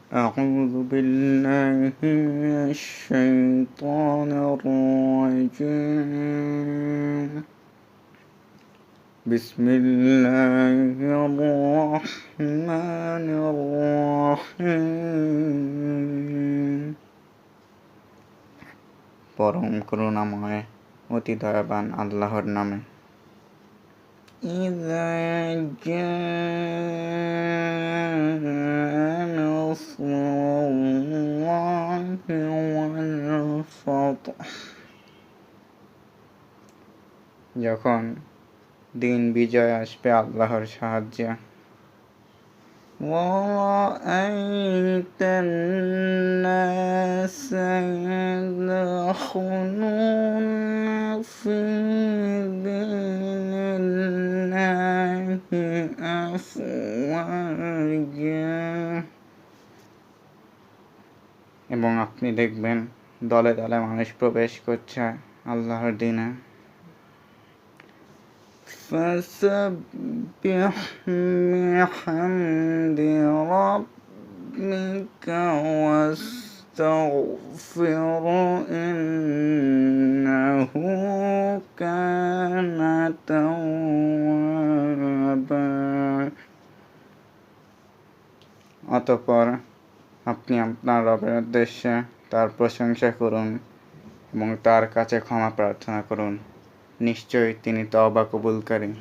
أعوذ بالله من الشيطان الرجيم بسم الله الرحمن الرحيم পরম করুণাময় অতি দয়াবান আল্লাহর নামে। إذا جاء نصر الله والفتح যখন দিন বিজয় আসবে আল্লাহর সাহায্যে। ورأيت الناس يدخلون في دين الله أفواجا এবং আপনি দেখবেন দলে দলে মানুষ প্রবেশ করছে আল্লাহর দ্বীনে। فسبح بحمد ربك واستغفر إنه كان توابا। অতঃপর আপনি আপনার রবের উদ্দেশ্যে তার প্রশংসা করুন এবং তার কাছে ক্ষমা প্রার্থনা করুন, নিশ্চয়ই তিনি তওবা কবুলকারী।